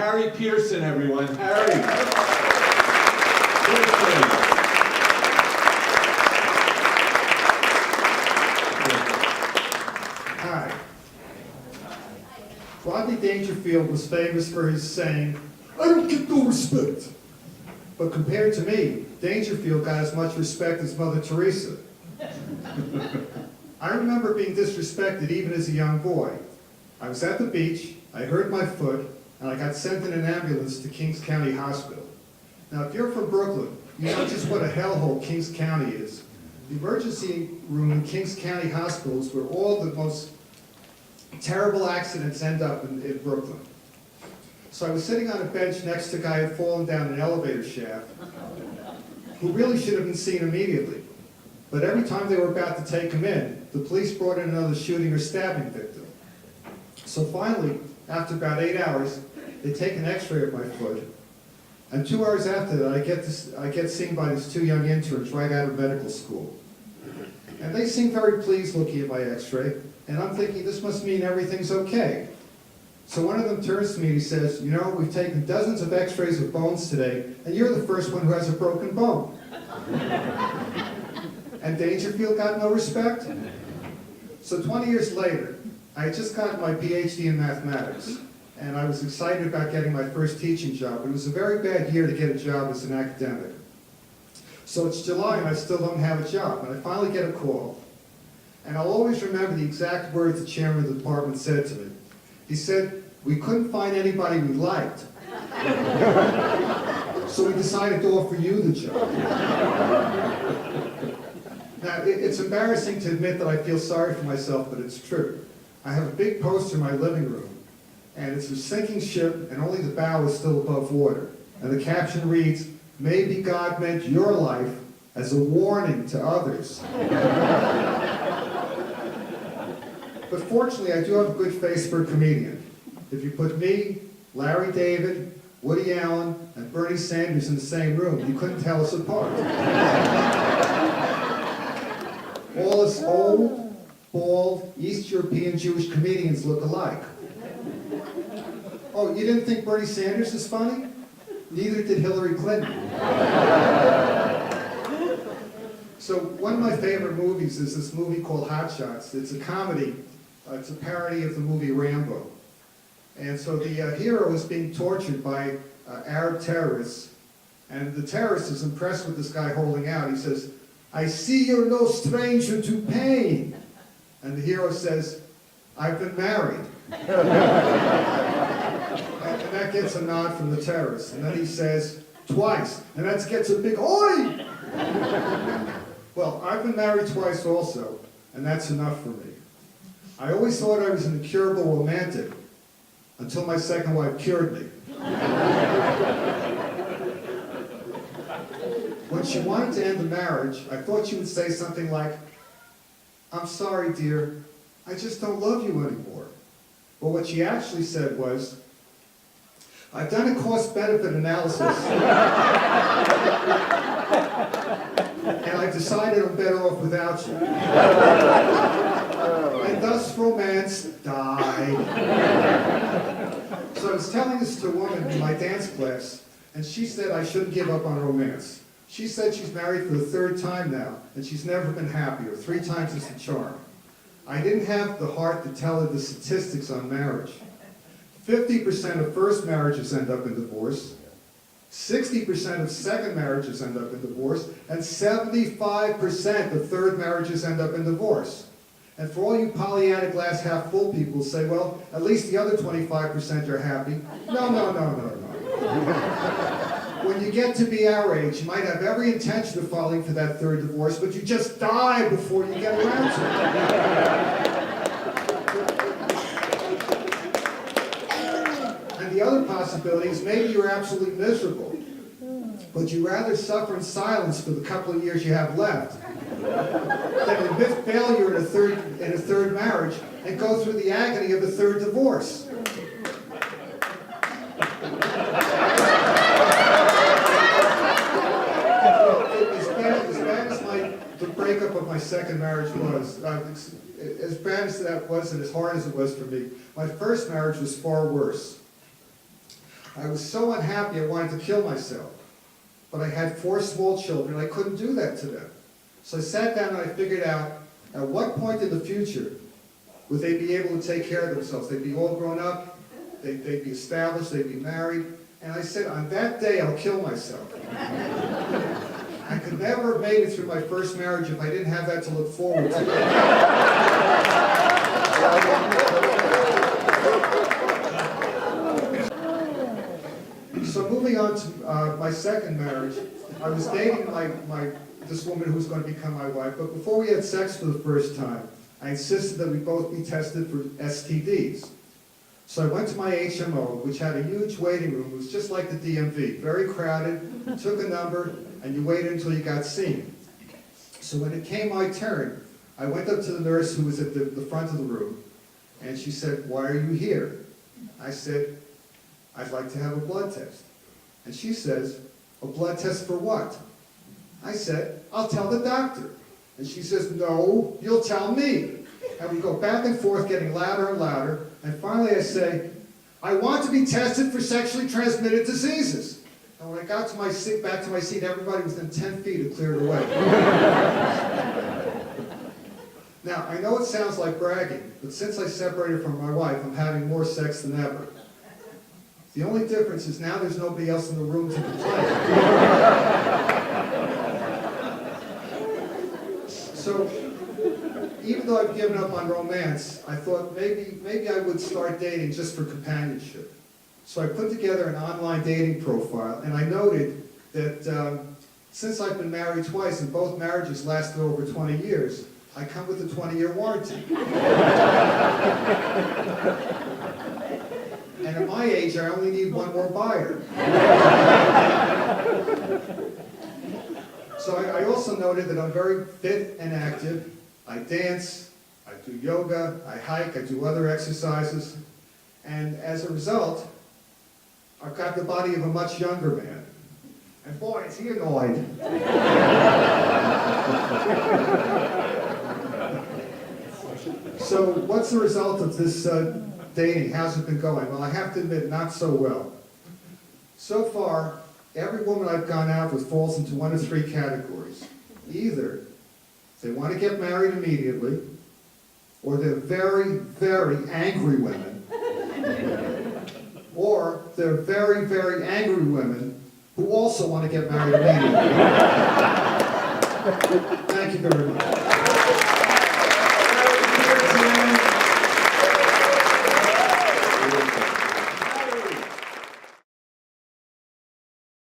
Harry Pierson, everyone. Harry. Pierson. Hi. Rodney Dangerfield was famous for his saying, "I don't get no respect." But compared to me, Dangerfield got as much respect as Mother Teresa. I remember being disrespected even as a young boy. I was at the beach, I hurt my foot, and I got sent in an ambulance to Kings County Hospital. Now, if you're from Brooklyn, you know just what a hellhole Kings County is. The emergency room in Kings County Hospital is where all the most terrible accidents end up in Brooklyn. So I was sitting on a bench next to a guy who had fallen down an elevator shaft, who really should have been seen immediately. But every time they were about to take him in, the police brought in another shooting or stabbing victim. So finally, after about 8 hours, they take an x-ray of my foot, and 2 hours after that, I get seen by these 2 young interns right out of medical school. And they seem very pleased looking at my x-ray, and I'm thinking this must mean everything's okay. So one of them turns to me and he says, "You know, we've taken dozens of x-rays of bones today, and you're the first one who has a broken bone." And Dangerfield got no respect? So 20 years later, I had just gotten my PhD in mathematics, and I was excited about getting my first teaching job, but it was a very bad year to get a job as an academic. So it's July and I still don't have a job, and I finally get a call. And I'll always remember the exact words the chairman of the department said to me. He said, "We couldn't find anybody we liked, so we decided to offer you the job." Now, it's embarrassing to admit that I feel sorry for myself, but it's true. I have a big poster in my living room, and it's a sinking ship, and only the bow is still above water. And the caption reads, "Maybe God meant your life as a warning to others." But fortunately, I do have a good face for a comedian. If you put me, Larry David, Woody Allen, and Bernie Sanders in the same room, you couldn't tell us apart. All us old, bald, East European Jewish comedians look alike. Oh, you didn't think Bernie Sanders is funny? Neither did Hillary Clinton. So one of my favorite movies is this movie called Hot Shots. It's a comedy. It's a parody of the movie Rambo. And so the hero is being tortured by Arab terrorists. And the terrorist is impressed with this guy holding out. He says, "I see you're no stranger to pain." And the hero says, "I've been married." And that gets a nod from the terrorist. And then he says, "Twice." And that gets a big oi! Well, I've been married twice also, and that's enough for me. I always thought I was an incurable romantic, until my second wife cured me. When she wanted to end the marriage, I thought she would say something like, "I'm sorry, dear, I just don't love you anymore." But what she actually said was, "I've done a cost-benefit analysis, and I've decided I'm better off without you." And thus romance died. So I was telling this to a woman in my dance class, and she said I shouldn't give up on romance. She said she's married for the 3rd time now, and she's never been happier. 3 times is the charm. I didn't have the heart to tell her the statistics on marriage. 50% of first marriages end up in divorce, 60% of second marriages end up in divorce, and 75% of third marriages end up in divorce. And for all you Pollyanna glass half full people say, well, at least the other 25% are happy. No, no, no, no, no. When you get to be our age, you might have every intention of filing for that 3rd divorce, but you just die before you get around to it. And the other possibility is maybe you're absolutely miserable, but you'd rather suffer in silence for the couple of years you have left than admit failure in a third marriage and go through the agony of a 3rd divorce. As bad as the breakup of my second marriage was, as bad as that was and as hard as it was for me, my first marriage was far worse. I was so unhappy I wanted to kill myself. But I had 4 small children, I couldn't do that to them. So I sat down and I figured out, at what point in the future would they be able to take care of themselves? They'd be all grown up, they'd be established, they'd be married. And I said, on that day, I'll kill myself. I could never have made it through my first marriage if I didn't have that to look forward to. So moving on to my second marriage, I was dating this woman who was going to become my wife, but before we had sex for the first time, I insisted that we both be tested for STDs. So I went to my HMO, which had a huge waiting room. It was just like the DMV, very crowded. You took a number, and you waited until you got seen. So when it came my turn, I went up to the nurse who was at the front of the room, and she said, "Why are you here?" I said, "I'd like to have a blood test." And she says, "A blood test for what?" I said, "I'll tell the doctor." And she says, "No, you'll tell me." And we go back and forth, getting louder and louder. And finally I say, "I want to be tested for sexually transmitted diseases." And when I got to back to my seat, everybody within 10 feet had cleared away. Now, I know it sounds like bragging, but since I separated from my wife, I'm having more sex than ever. The only difference is now there's nobody else in the room to complain. So, even though I've given up on romance, I thought maybe I would start dating just for companionship. So I put together an online dating profile, and I noted that since I've been married twice, and both marriages lasted over 20 years, I come with a 20-year warranty. And at my age, I only need one more buyer. So I also noted that I'm very fit and active. I dance, I do yoga, I hike, I do other exercises. And as a result, I've got the body of a much younger man. And boy, is he annoyed. So what's the result of this dating? How's it been going? Well, I have to admit, not so well. So far, every woman I've gone out with falls into one of 3 categories. Either they want to get married immediately, or they're very, very angry women, or they're very, very angry women who also want to get married immediately. Thank you very much.